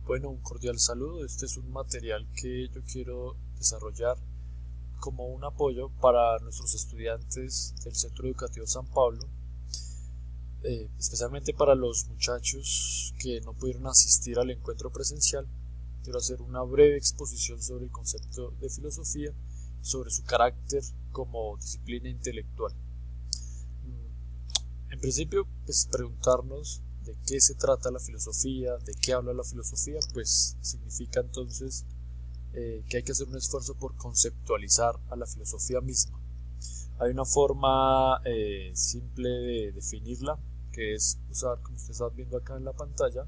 Bueno, un cordial saludo. Este es un material que yo quiero desarrollar como un apoyo para nuestros estudiantes del Centro Educativo San Pablo, especialmente para los muchachos que no pudieron asistir al encuentro presencial. Quiero hacer una breve exposición sobre el concepto de filosofía, sobre su carácter como disciplina intelectual. En principio, pues preguntarnos de qué se trata la filosofía, de qué habla la filosofía, pues significa entonces que hay que hacer un esfuerzo por conceptualizar a la filosofía misma. Hay una forma simple de definirla, que es usar, como usted está viendo acá en la pantalla,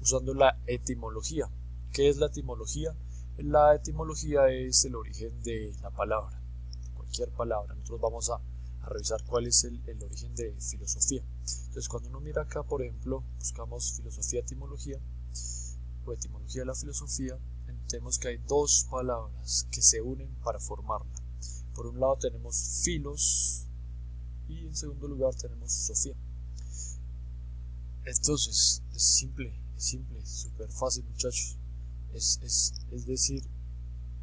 usando la etimología. ¿Qué es la etimología? La etimología es el origen de la palabra, de cualquier palabra. Nosotros vamos a revisar cuál es el origen de filosofía. Entonces, cuando uno mira acá, por ejemplo, buscamos filosofía etimología o etimología de la filosofía, entendemos que hay dos palabras que se unen para formarla. Por un lado tenemos filos y en segundo lugar tenemos sofía. Entonces, es simple, súper fácil, muchachos. Es decir,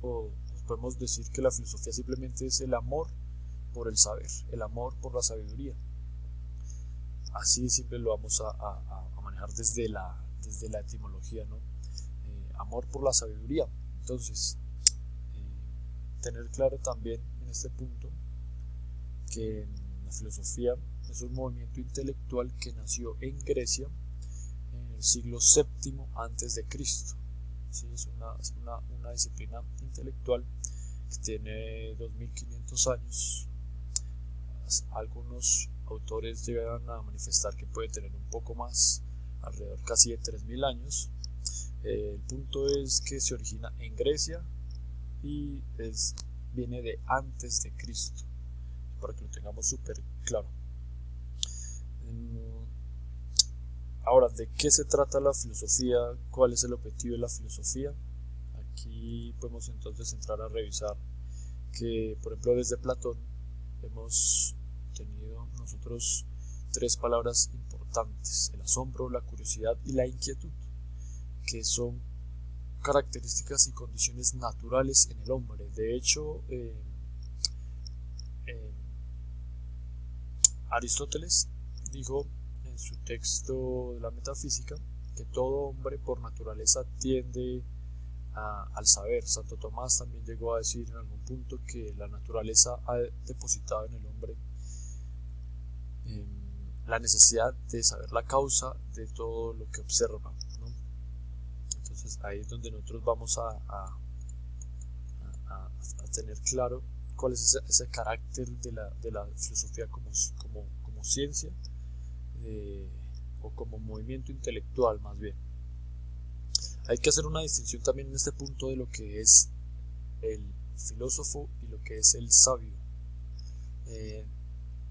o podemos decir que la filosofía simplemente es el amor por el saber, el amor por la sabiduría. Así de simple lo vamos a manejar desde la etimología, ¿no? Amor por la sabiduría. Entonces, tener claro también en este punto que la filosofía es un movimiento intelectual que nació en Grecia en el siglo VII antes de Cristo. ¿Sí? Es una disciplina intelectual que tiene 2500 años. Algunos autores llegan a manifestar que puede tener un poco más, alrededor casi de 3000 años. El punto es que se origina en Grecia y viene de antes de Cristo, para que lo tengamos súper claro. Ahora, ¿de qué se trata la filosofía? ¿Cuál es el objetivo de la filosofía? Aquí podemos entonces entrar a revisar que, por ejemplo, desde Platón hemos tenido nosotros tres palabras importantes: el asombro, la curiosidad y la inquietud, que son características y condiciones naturales en el hombre. De hecho, Aristóteles dijo en su texto de la metafísica que todo hombre por naturaleza tiende al saber. Santo Tomás también llegó a decir en algún punto que la naturaleza ha depositado en el hombre la necesidad de saber la causa de todo lo que observa, ¿no? Entonces ahí es donde nosotros vamos a tener claro cuál es ese carácter de la filosofía como ciencia, o como movimiento intelectual más bien. Hay que hacer una distinción también en este punto de lo que es el filósofo y lo que es el sabio.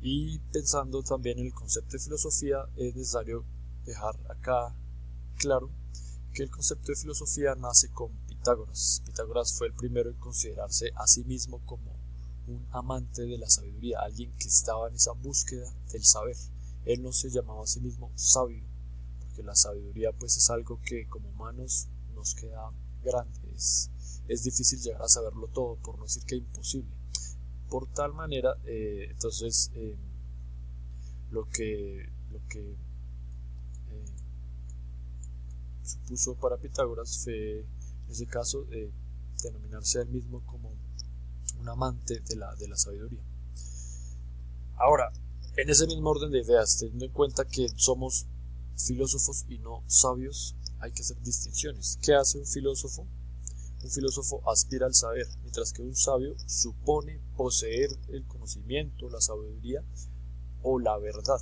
Y pensando también en el concepto de filosofía, es necesario dejar acá claro que el concepto de filosofía nace con Pitágoras. Pitágoras fue el primero en considerarse a sí mismo como un amante de la sabiduría, alguien que estaba en esa búsqueda del saber. Él no se llamaba a sí mismo sabio, porque la sabiduría pues es algo que como humanos nos queda grande, es difícil llegar a saberlo todo, por no decir que imposible. Por tal manera, entonces, lo que supuso para Pitágoras fue, en ese caso, denominarse a él mismo como un amante de la sabiduría. Ahora, en ese mismo orden de ideas, teniendo en cuenta que somos filósofos y no sabios, hay que hacer distinciones. ¿Qué hace un filósofo? Un filósofo aspira al saber, mientras que un sabio supone poseer el conocimiento, la sabiduría o la verdad,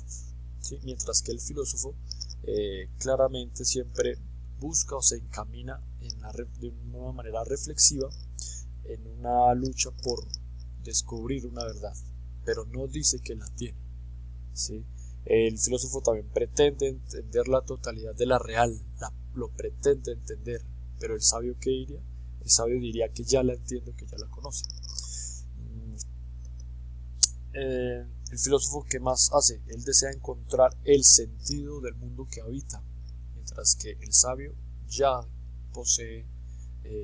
¿sí? Mientras que el filósofo claramente siempre busca o se encamina de una manera reflexiva en una lucha por descubrir una verdad, pero no dice que la tiene, ¿sí? El filósofo también pretende entender la totalidad de la real, lo pretende entender, pero el sabio, ¿qué diría? El sabio diría que ya la entiende, que ya la conoce. El filósofo, ¿qué más hace? Él desea encontrar el sentido del mundo que habita, mientras que el sabio ya posee,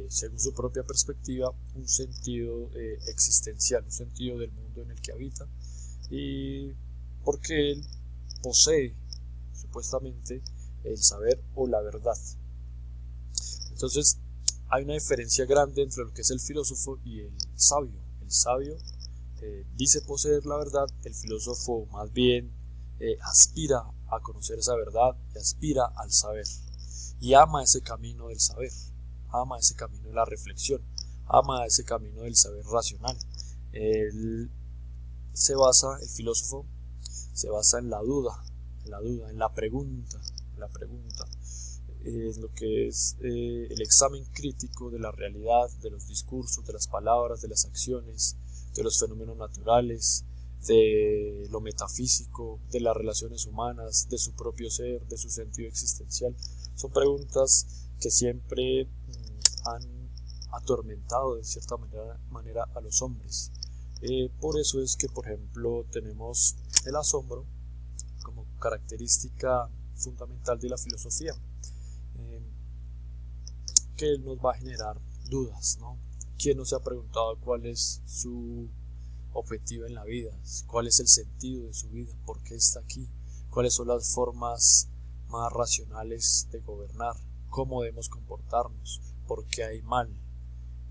según su propia perspectiva, un sentido existencial, un sentido del mundo en el que habita, y porque él posee supuestamente el saber o la verdad. Entonces hay una diferencia grande entre lo que es el filósofo y el sabio. El sabio dice poseer la verdad, el filósofo más bien aspira a conocer esa verdad y aspira al saber, y ama ese camino del saber, ama ese camino de la reflexión, ama ese camino del saber racional. El filósofo se basa en la duda, en la pregunta, en lo que es el examen crítico de la realidad, de los discursos, de las palabras, de las acciones, de los fenómenos naturales, de lo metafísico, de las relaciones humanas, de su propio ser, de su sentido existencial. Son preguntas que siempre han atormentado de cierta manera a los hombres. Por eso es que, por ejemplo, tenemos el asombro como característica fundamental de la filosofía, que nos va a generar dudas, ¿no? ¿Quién no se ha preguntado cuál es su objetivo en la vida? ¿Cuál es el sentido de su vida? ¿Por qué está aquí? ¿Cuáles son las formas más racionales de gobernar? ¿Cómo debemos comportarnos? ¿Por qué hay mal?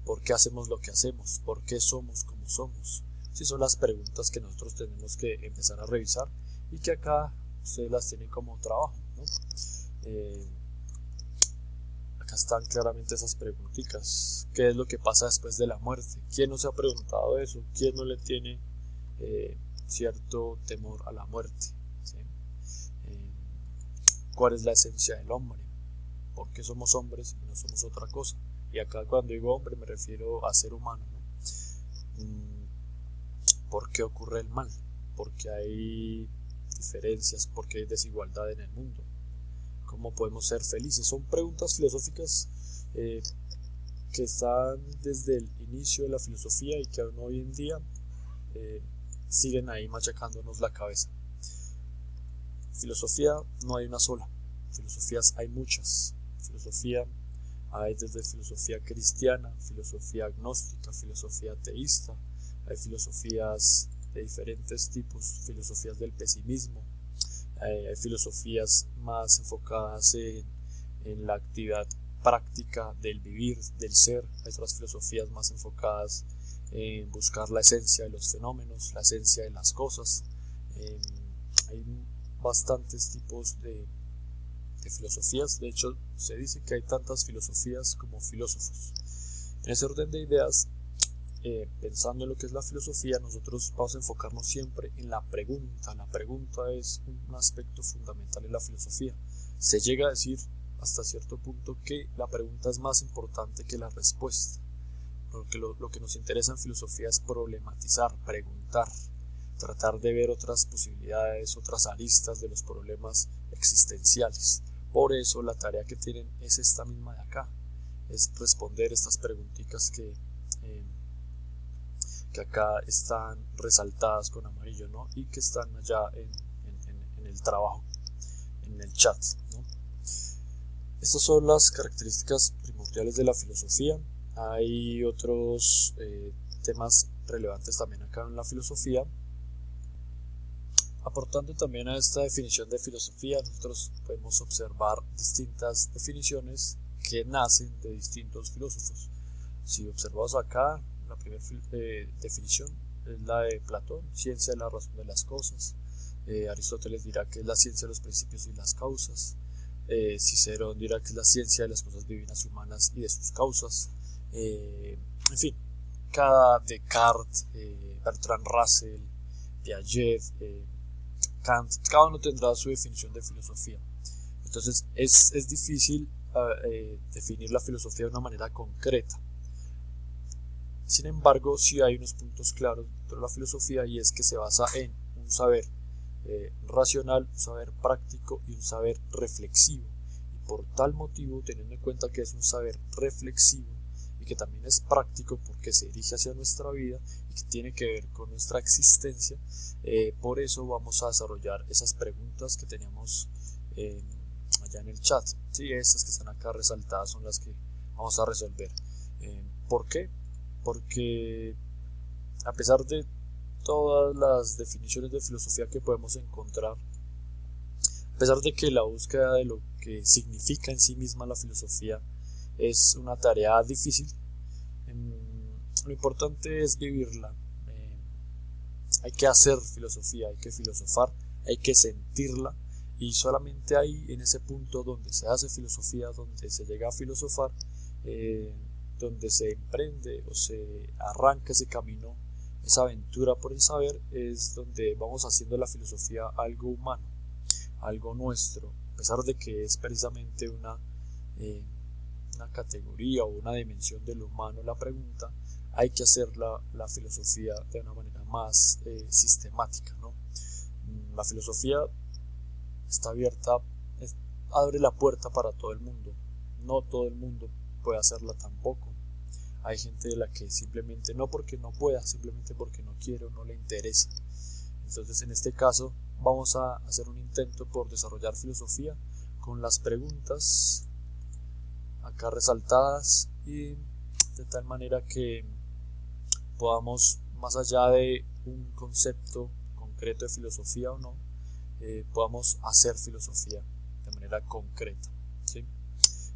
¿Por qué hacemos lo que hacemos? ¿Por qué somos como somos? Sí, son las preguntas que nosotros tenemos que empezar a revisar y que acá ustedes las tienen como trabajo, ¿no? Acá están claramente esas preguntitas. ¿Qué es lo que pasa después de la muerte? ¿Quién no se ha preguntado eso? ¿Quién no le tiene cierto temor a la muerte? ¿Sí? ¿Cuál es la esencia del hombre? ¿Por qué somos hombres y no somos otra cosa? Y acá cuando digo hombre me refiero a ser humano, ¿no? ¿Por qué ocurre el mal? ¿Por qué hay diferencias? ¿Por qué hay desigualdad en el mundo? ¿Cómo podemos ser felices? Son preguntas filosóficas que están desde el inicio de la filosofía y que aún hoy en día siguen ahí machacándonos la cabeza. Filosofía no hay una sola, filosofías hay muchas. Filosofía hay desde filosofía cristiana, filosofía agnóstica, filosofía ateísta, hay filosofías de diferentes tipos, filosofías del pesimismo, hay filosofías más enfocadas en la actividad práctica del vivir, del ser, hay otras filosofías más enfocadas en buscar la esencia de los fenómenos, la esencia de las cosas. Hay bastantes tipos de filosofías, de hecho se dice que hay tantas filosofías como filósofos. En ese orden de ideas, pensando en lo que es la filosofía, nosotros vamos a enfocarnos siempre en la pregunta. La pregunta es un aspecto fundamental en la filosofía. Se llega a decir hasta cierto punto que la pregunta es más importante que la respuesta, porque lo que nos interesa en filosofía es problematizar, preguntar, tratar de ver otras posibilidades, otras aristas de los problemas existenciales. Por eso la tarea que tienen es esta misma de acá, es responder estas preguntitas que acá están resaltadas con amarillo, ¿no? Y que están allá en el trabajo, en el chat, ¿no? Estas son las características primordiales de la filosofía. Hay otros temas relevantes también acá en la filosofía. Aportando también a esta definición de filosofía, nosotros podemos observar distintas definiciones que nacen de distintos filósofos. Si observamos acá, la primera definición es la de Platón, ciencia de la razón de las cosas. Aristóteles dirá que es la ciencia de los principios y las causas. Cicerón dirá que es la ciencia de las cosas divinas y humanas y de sus causas. En fin, cada Descartes, Bertrand Russell, Piaget, Kant, cada uno tendrá su definición de filosofía. Entonces es difícil definir la filosofía de una manera concreta. Sin embargo, sí hay unos puntos claros dentro de la filosofía, y es que se basa en un saber racional, un saber práctico y un saber reflexivo. Y por tal motivo, teniendo en cuenta que es un saber reflexivo y que también es práctico porque se dirige hacia nuestra vida y que tiene que ver con nuestra existencia, por eso vamos a desarrollar esas preguntas que teníamos allá en el chat. Sí, estas que están acá resaltadas son las que vamos a resolver. ¿Por qué? Porque a pesar de todas las definiciones de filosofía que podemos encontrar, a pesar de que la búsqueda de lo que significa en sí misma la filosofía es una tarea difícil, lo importante es vivirla. Hay que hacer filosofía, hay que filosofar, hay que sentirla, y solamente ahí, en ese punto donde se hace filosofía, donde se llega a filosofar, donde se emprende o se arranca ese camino, esa aventura por el saber, es donde vamos haciendo la filosofía algo humano, algo nuestro, a pesar de que es precisamente una categoría o una dimensión de lo humano la pregunta. Hay que hacer la filosofía de una manera más sistemática, ¿no? La filosofía está abierta, abre la puerta para todo el mundo. No todo el mundo puede hacerla tampoco. Hay gente de la que simplemente no porque no pueda, simplemente porque no quiere o no le interesa. Entonces, en este caso, vamos a hacer un intento por desarrollar filosofía con las preguntas acá resaltadas, y de tal manera que podamos, más allá de un concepto concreto de filosofía o no, podamos hacer filosofía de manera concreta, ¿sí?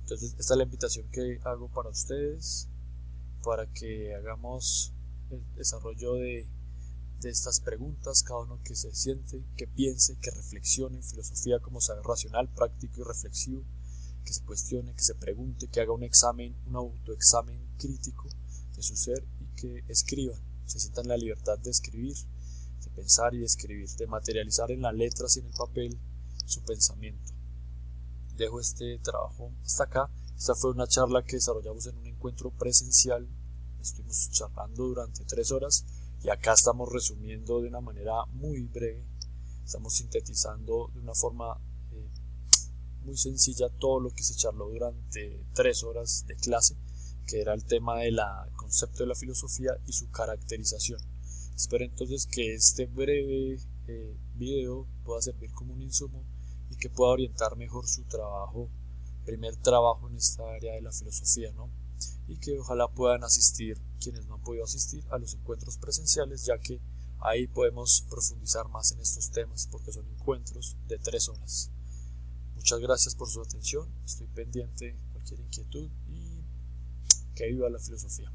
Entonces, esta es la invitación que hago para ustedes, para que hagamos el desarrollo de estas preguntas, cada uno que se siente, que piense, que reflexione. Filosofía como saber racional, práctico y reflexivo, que se cuestione, que se pregunte, que haga un examen, un autoexamen crítico de su ser, y que escriba, se sienta en la libertad de escribir, de pensar y de escribir, de materializar en las letras y en el papel su pensamiento. Dejo este trabajo hasta acá. Esta fue una charla que desarrollamos en un encuentro presencial. Estuvimos charlando durante 3 horas, y acá estamos resumiendo de una manera muy breve, estamos sintetizando de una forma muy sencilla todo lo que se charló durante 3 horas de clase, que era el tema del concepto de la filosofía y su caracterización. Espero entonces que este breve video pueda servir como un insumo y que pueda orientar mejor su trabajo, primer trabajo en esta área de la filosofía, ¿no? Y que ojalá puedan asistir quienes no han podido asistir a los encuentros presenciales, ya que ahí podemos profundizar más en estos temas, porque son encuentros de 3 horas. Muchas gracias por su atención, estoy pendiente de cualquier inquietud, y que viva la filosofía.